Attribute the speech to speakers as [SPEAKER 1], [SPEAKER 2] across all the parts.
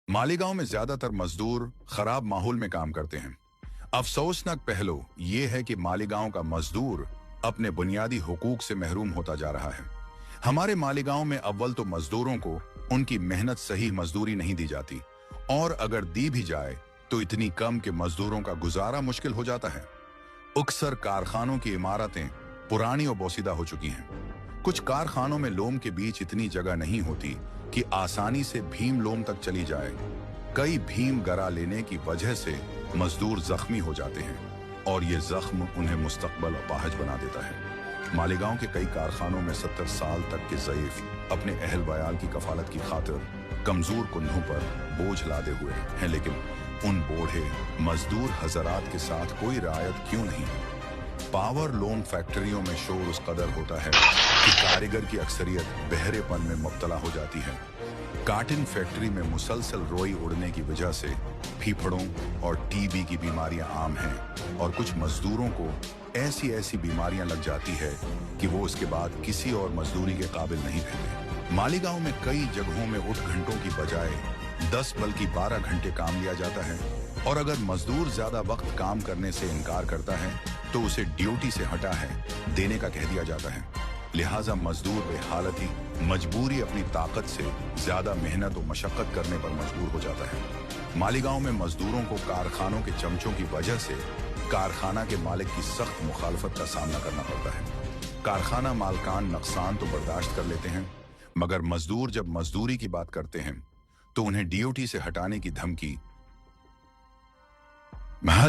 [SPEAKER 1] मालीगांव में ज्यादातर मजदूर खराब माहौल में काम करते हैं। अफसोसनाक पहलू ये है कि मालीगांव का मजदूर अपने बुनियादी हुकूक से महरूम होता जा रहा है। हमारे मालीगांव में अव्वल तो मजदूरों को उनकी मेहनत सही मजदूरी नहीं दी जाती, और अगर दी भी जाए तो इतनी कम कि मजदूरों का गुजारा मुश्किल हो जाता है। अक्सर कारखानों की इमारतें पुरानी और बोसीदा हो चुकी हैं। कुछ कारखानों में लोम के बीच इतनी जगह नहीं होती कि आसानी से भीम लोम तक चली जाए। कई भीम गरा लेने की वजह से मजदूर जख्मी हो जाते हैं और ये जख्म उन्हें मुस्तकबल अपाहज बना देता है। मालीगांव के कई कारखानों में 70 साल तक के ज़ईफ अपने अहल वयाल की कफालत की खातिर कमजोर कुंधों पर बोझ लादे हुए हैं, लेकिन उन बूढ़े मजदूर हजरात के साथ कोई रियायत क्यों नहीं? पावर लूम फैक्ट्रियों में शोर उस कदर होता है कि कारीगर की अक्सरियत बहरेपन में मुब्तला हो जाती है। काटिन फैक्ट्री में मुसलसल रोई उड़ने की वजह से फीफड़ों और टीबी की बीमारियां आम हैं, और कुछ मजदूरों को ऐसी बीमारियां लग जाती है कि वो उसके बाद किसी और मजदूरी के काबिल नहीं रहते। मालीगांव में कई जगहों में 8 घंटों की बजाय 10 बल्कि 12 घंटे काम लिया जाता है, और अगर मजदूर ज्यादा वक्त काम करने से इनकार करता है तो उसे ड्यूटी से हटा है देने का कह दिया जाता है। लिहाजा मजदूर बेहालती मजबूरी अपनी ताकत से ज्यादा मेहनत और मशक्कत करने पर मजबूर हो जाता है। मालीगांव में मजदूरों को कारखानों के चमचों की वजह से कारखाना के मालिक की सख्त मुखालफत का सामना करना पड़ता है। कारखाना मालकान नुकसान तो बर्दाश्त कर लेते हैं, मगर मजदूर जब मजदूरी की बात करते हैं तो उन्हें ड्यूटी से हटाने की धमकी।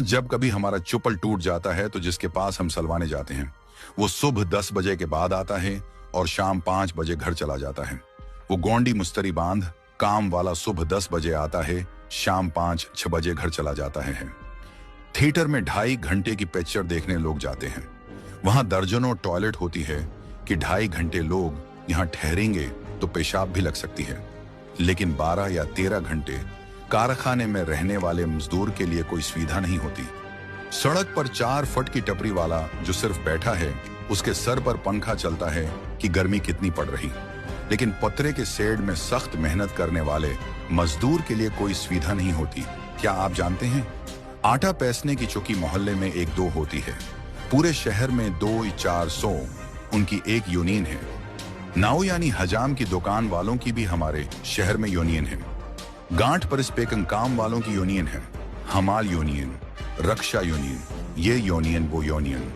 [SPEAKER 1] जब कभी हमारा चुपल टूट जाता है तो जिसके पास हम सलवाने जाते हैं वो सुबह 10 बजे के बाद आता है और शाम 5 बजे घर चला जाता है। वो गोंडी मुस्तरी बांध काम वाला सुबह 10 बजे आता है, शाम 5-6 बजे घर चला जाता है। थिएटर में 2.5 घंटे की पिक्चर देखने लोग जाते हैं। वहां दर्जनों टॉयलेट होती है कि 2.5 घंटे लोग यहाँ ठहरेंगे तो पेशाब भी लग सकती है, लेकिन 12 या 13 घंटे कारखाने में रहने वाले मजदूर के लिए कोई सुविधा नहीं होती। सड़क पर 4 फुट की टपरी वाला जो सिर्फ बैठा है उसके सर पर पंखा चलता है कि गर्मी कितनी पड़ रही, लेकिन पत्रे के शेड में सख्त मेहनत करने वाले मजदूर के लिए कोई सुविधा नहीं होती। क्या आप जानते हैं, आटा पीसने की चौकी मोहल्ले में 1-2 होती है, पूरे शहर में 200-400 उनकी एक यूनियन है। नाव यानी हजाम की दुकान वालों की भी हमारे शहर में यूनियन है। गांठ पर स्पेकन काम वालों की यूनियन है, हमाल यूनियन, रक्षा यूनियन, ये यूनियन वो यूनियन।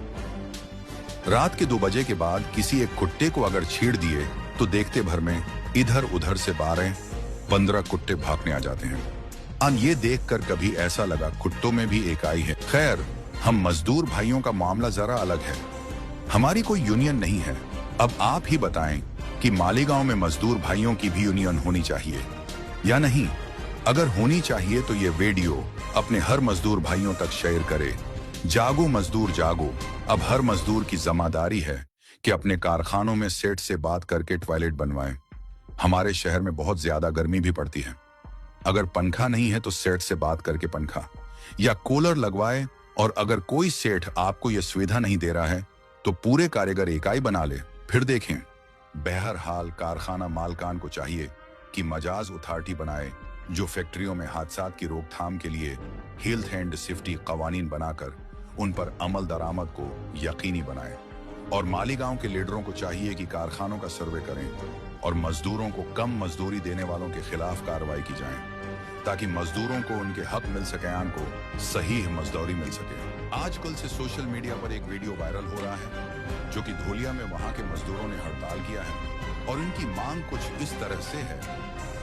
[SPEAKER 1] रात के 2 बजे के बाद किसी एक कुत्ते को अगर छेड़ दिए तो देखते भर में इधर उधर से 12-15 कुत्ते भागने आ जाते हैं। अब ये देखकर कभी ऐसा लगा कुत्तों में भी एक आई है। खैर, हम मजदूर भाइयों का मामला जरा अलग है। हमारी कोई यूनियन नहीं है। अब आप ही बताएं कि मालीगांव में मजदूर भाइयों की भी यूनियन होनी चाहिए या नहीं? अगर होनी चाहिए तो ये वीडियो अपने हर मजदूर भाइयों तक शेयर करे। जागो मजदूर जागो। अब हर मजदूर की जिम्मेदारी है कि अपने कारखानों में सेठ से बात करके टॉयलेट बनवाएं। हमारे शहर में बहुत ज्यादा गर्मी भी पड़ती है। अगर पंखा नहीं है तो सेठ से बात करके पंखा या कूलर लगवाए, और अगर कोई सेठ आपको यह सुविधा नहीं दे रहा है तो पूरे कारीगर इकाई बना ले, फिर देखें। बहरहाल कारखाना मालकान को चाहिए कि मजाज अथॉरिटी बनाए जो फैक्ट्रियों में हादसात की रोकथाम के लिए हेल्थ एंड सेफ्टी कवानीन बनाकर उन पर अमल दरामद को यकीनी बनाए। और मालीगांव के लीडरों को चाहिए कि कारखानों का सर्वे करें और मजदूरों को कम मजदूरी देने वालों के खिलाफ कार्रवाई की जाए, ताकि मजदूरों को उनके हक मिल सके, को सही मजदूरी मिल सके। आजकल से सोशल मीडिया पर एक वीडियो वायरल हो रहा है जो कि धोलिया में वहां के मजदूरों ने हड़ताल किया है, और इनकी मांग कुछ इस तरह से है।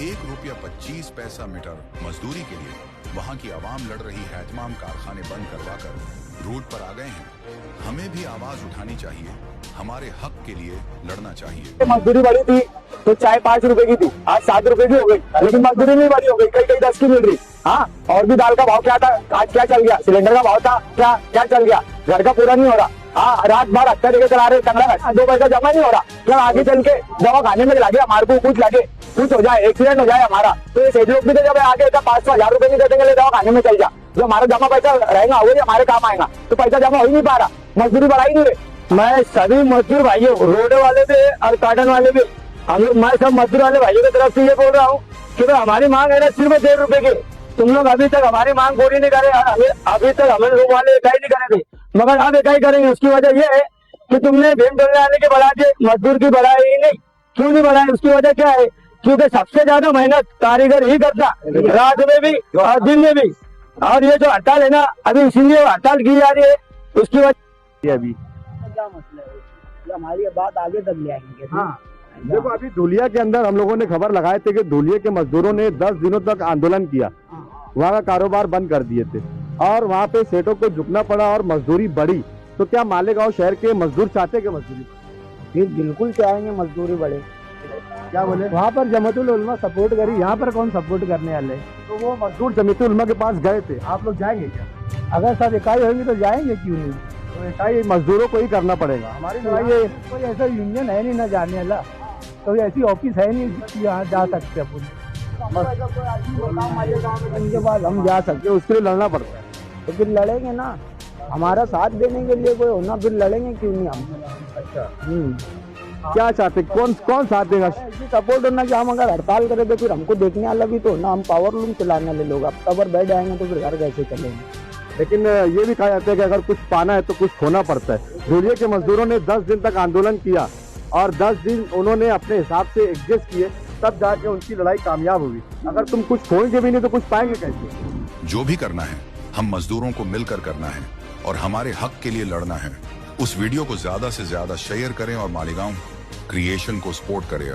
[SPEAKER 1] ₹1.25 मीटर मजदूरी के लिए वहां की आवाम लड़ रही है, तमाम कारखाने बंद करवाकर रोड पर आ गए हैं। हमें भी आवाज उठानी चाहिए, हमारे हक के लिए लड़ना चाहिए।
[SPEAKER 2] मजदूरी बढ़ी थी तो चाय 5 रुपए की थी, आज 7 रुपए की हो गई, लेकिन मजदूरी नहीं बढ़ी, हो गई कई 10 की मिल रही। हाँ, और भी दाल का भाव क्या था, आज क्या चल गया? सिलेंडर का भाव था क्या चल गया? घर का पूरा नहीं हो रहा। हाँ, रात भर अच्छा लेके चला रहे, 2 पैसा जमा नहीं हो रहा। क्या आगे चल के दवा खाने में लगे, हमारे को कुछ हो जाए, एक्सीडेंट हो जाए हमारा, तो ये सेठ लोग भी तो जब आगे 500-1000 रुपए नहीं दे देंगे, दवा खाने में चल जा, जो हमारा जमा पैसा रहेगा वही हमारे काम आएगा। तो पैसा जमा हो ही नहीं पा रहा, मजदूरी बढ़ाई नहीं रही। मैं सभी मजदूर भाइयों, रोड वाले भी और कार्टन वाले भी हम लोग, मैं सब मजदूर वाले भाइयों की तरफ से ये बोल रहा हूँ कि भाई हमारी मांग है ना सिर्फ 1.5 रुपए की। तुम लोग अभी तक हमारी मांग पूरी नहीं करे, अभी तक हमें लोग वाले इकाई नहीं करे थे, मगर अब इकाई करेंगे। उसकी वजह ये है कि तुमने भीम डोलने वाले के बढ़ा दिए, मजदूर की बढ़ाई ही नहीं। क्यों नहीं बढ़ाई? उसकी वजह क्या है? क्योंकि सबसे ज्यादा मेहनत कारीगर ही करता, रात में भी और दिन में भी। और ये जो हड़ताल है ना, अभी इसीलिए हड़ताल की जा रही है, उसकी वजह अभी
[SPEAKER 3] क्या मसला है? ये हमारी बात आगे तक ले आएंगे।
[SPEAKER 4] हाँ, देखो अभी धुलिया के अंदर हम लोगों ने खबर लगाए थे कि धुलिया के मजदूरों ने 10 दिनों तक आंदोलन किया, वहाँ का कारोबार बंद कर दिए थे और वहाँ पे सेठों को झुकना पड़ा और मजदूरी बढ़ी। तो क्या मालेगांव शहर के मजदूर चाहते कि मजदूरी बढ़े?
[SPEAKER 3] फिर बिल्कुल चाहेंगे मजदूरी बढ़े।
[SPEAKER 4] क्या बोले?
[SPEAKER 3] वहाँ पर जमातुल उलमा सपोर्ट करी, यहाँ पर कौन सपोर्ट करने वाले?
[SPEAKER 4] तो वो मजदूर जमीयतुल उलमा के पास गए थे, आप लोग जाएंगे क्या?
[SPEAKER 3] अगर सब इकाई होगी तो जाएंगे, क्यों नहीं?
[SPEAKER 4] तो ऐसा ही मजदूरों को ही करना पड़ेगा। हमारी लड़ाई ये
[SPEAKER 3] कोई ऐसा यूनियन है नहीं ना जाने वाला, कोई ऐसी ऑफिस है नहीं कि यहाँ जा सकते अपन। उनके बाद हम जा सकते,
[SPEAKER 4] उसके लिए लड़ना पड़ता है।
[SPEAKER 3] तो फिर लड़ेंगे ना, हमारा साथ देने के लिए कोई होना, फिर लड़ेंगे क्यों नहीं हम?
[SPEAKER 4] अच्छा, क्या चाहते, कौन कौन साथ देगा?
[SPEAKER 3] ऐसी सपोर्ट होना कि हम अगर हड़ताल करें तो फिर हमको देखने वाला भी तो ना, हम पावर लूम चलाने वाले लोग। अब तबर बैठ जाएंगे तो फिर घर कैसे चलेंगे?
[SPEAKER 4] लेकिन ये भी कहा जाता है कि अगर कुछ पाना है तो कुछ खोना पड़ता है। धुलिया के मजदूरों ने 10 दिन तक आंदोलन किया और 10 दिन उन्होंने अपने हिसाब से एडजस्ट किए, तब जाके उनकी लड़ाई कामयाब हुई। अगर तुम कुछ खोएंगे भी नहीं तो कुछ पाएंगे कैसे?
[SPEAKER 1] जो भी करना है हम मजदूरों को मिलकर करना है और हमारे हक के लिए लड़ना है। उस वीडियो को ज्यादा से ज्यादा शेयर करें और मालेगांव क्रिएशन को सपोर्ट करें।